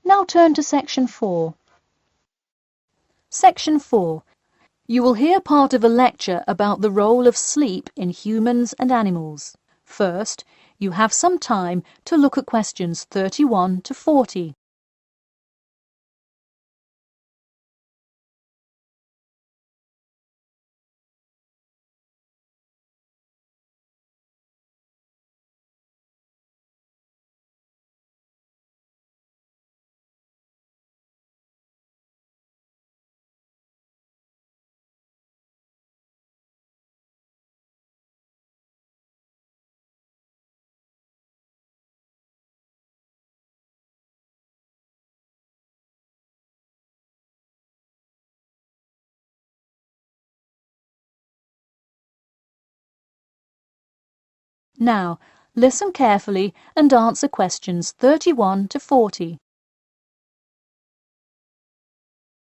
Now turn to Section 4. Section 4. You will hear part of a lecture about the role of sleep in humans and animals. First, you have some time to look at questions 31 to 40. Now, listen carefully and answer questions 31 to 40.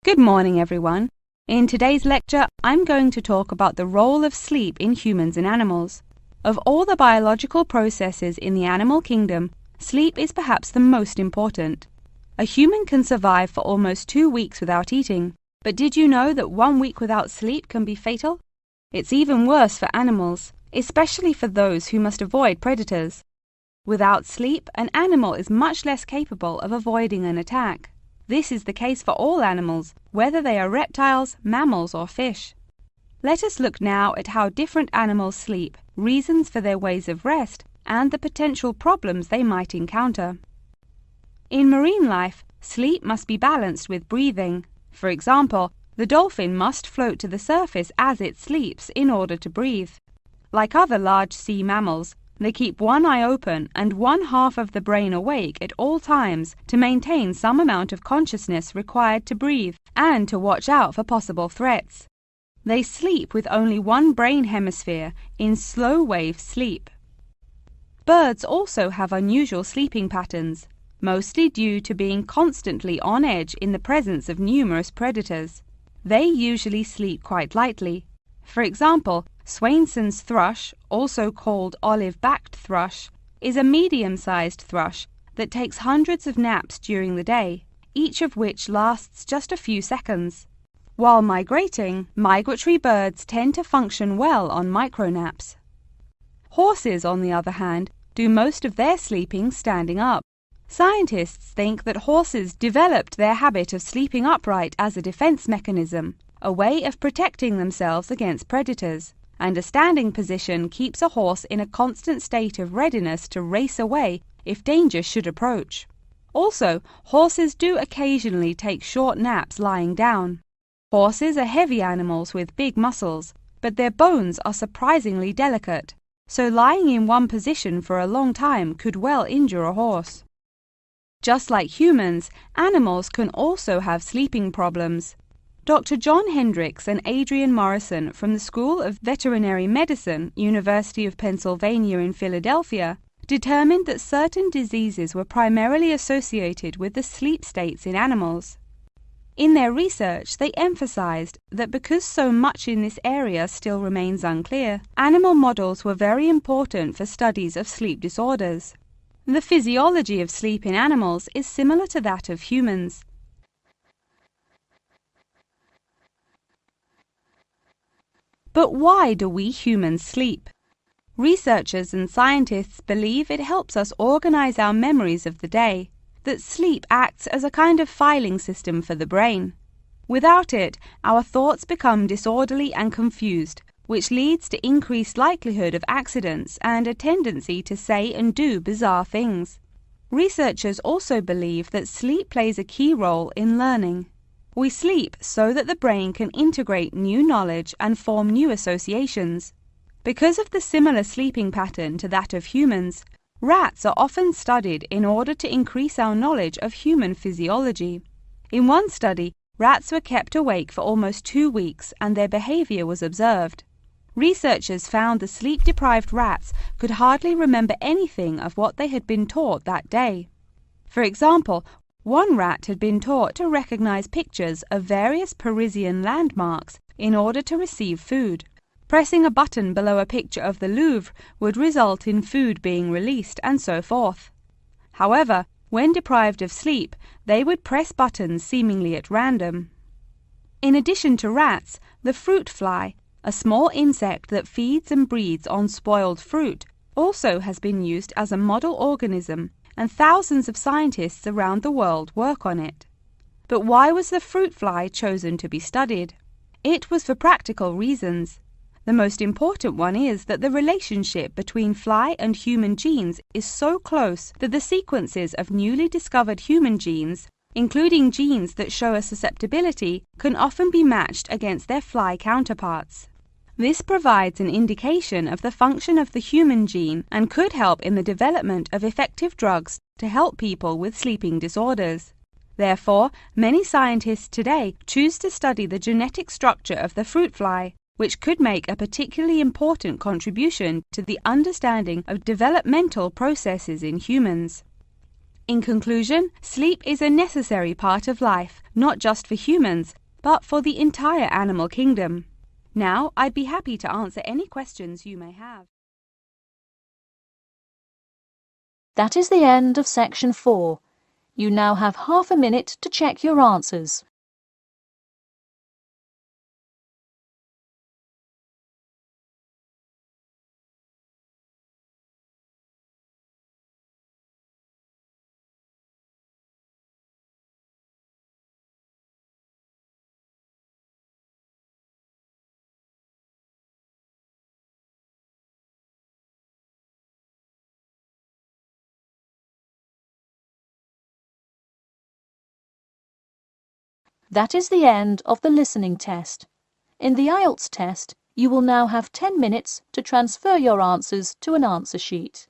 Good morning, everyone. In today's lecture, I'm going to talk about the role of sleep in humans and animals. Of all the biological processes in the animal kingdom, sleep is perhaps the most important. A human can survive for almost 2 weeks without eating, but did you know that 1 week without sleep can be fatal? It's even worse for animals, especially for those who must avoid predators. Without sleep, an animal is much less capable of avoiding an attack. This is the case for all animals, whether they are reptiles, mammals, or fish. Let us look now at how different animals sleep, reasons for their ways of rest, and the potential problems they might encounter. In marine life, sleep must be balanced with breathing. For example, the dolphin must float to the surface as it sleeps in order to breathe. Like other large sea mammals, they keep one eye open and one half of the brain awake at all times to maintain some amount of consciousness required to breathe and to watch out for possible threats. They sleep with only one brain hemisphere in slow-wave sleep. Birds also have unusual sleeping patterns, mostly due to being constantly on edge in the presence of numerous predators. They usually sleep quite lightly. For example, Swainson's thrush, also called olive-backed thrush, is a medium-sized thrush that takes hundreds of naps during the day, each of which lasts just a few seconds. While migrating, migratory birds tend to function well on micronaps. Horses, on the other hand, do most of their sleeping standing up. Scientists think that horses developed their habit of sleeping upright as a defense mechanism, a way of protecting themselves against predators, and a standing position keeps a horse in a constant state of readiness to race away if danger should approach. Also, horses do occasionally take short naps lying down. Horses are heavy animals with big muscles, but their bones are surprisingly delicate, so lying in one position for a long time could well injure a horse. Just like humans, animals can also have sleeping problems. Dr. John Hendricks and Adrian Morrison from the School of Veterinary Medicine, University of Pennsylvania in Philadelphia, determined that certain diseases were primarily associated with the sleep states in animals. In their research, they emphasized that because so much in this area still remains unclear, animal models were very important for studies of sleep disorders. The physiology of sleep in animals is similar to that of humans. But why do we humans sleep? Researchers and scientists believe it helps us organize our memories of the day, that sleep acts as a kind of filing system for the brain. Without it, our thoughts become disorderly and confused, which leads to increased likelihood of accidents and a tendency to say and do bizarre things. Researchers also believe that sleep plays a key role in learning. We sleep so that the brain can integrate new knowledge and form new associations. Because of the similar sleeping pattern to that of humans, rats are often studied in order to increase our knowledge of human physiology. In one study, rats were kept awake for almost 2 weeks and their behavior was observed. Researchers found the sleep-deprived rats could hardly remember anything of what they had been taught that day. For example, one rat had been taught to recognize pictures of various Parisian landmarks in order to receive food. Pressing a button below a picture of the Louvre would result in food being released, and so forth. However, When deprived of sleep, they would press buttons seemingly at random. In addition to rats, the fruit fly, a small insect that feeds and breeds on spoiled fruit, also has been used as a model organism, and thousands of scientists around the world work on it. But why was the fruit fly chosen to be studied? It was for practical reasons. The most important one is that the relationship between fly and human genes is so close that the sequences of newly discovered human genes, including genes that show a susceptibility, can often be matched against their fly counterparts. This provides an indication of the function of the human gene and could help in the development of effective drugs to help people with sleeping disorders. Therefore, many scientists today choose to study the genetic structure of the fruit fly, which could make a particularly important contribution to the understanding of developmental processes in humans. In conclusion, sleep is a necessary part of life, not just for humans, but for the entire animal kingdom. Now, I'd be happy to answer any questions you may have. That is the end of section 4. You now have half a minute to check your answers. That is the end of the listening test. In the IELTS test, you will now have 10 minutes to transfer your answers to an answer sheet.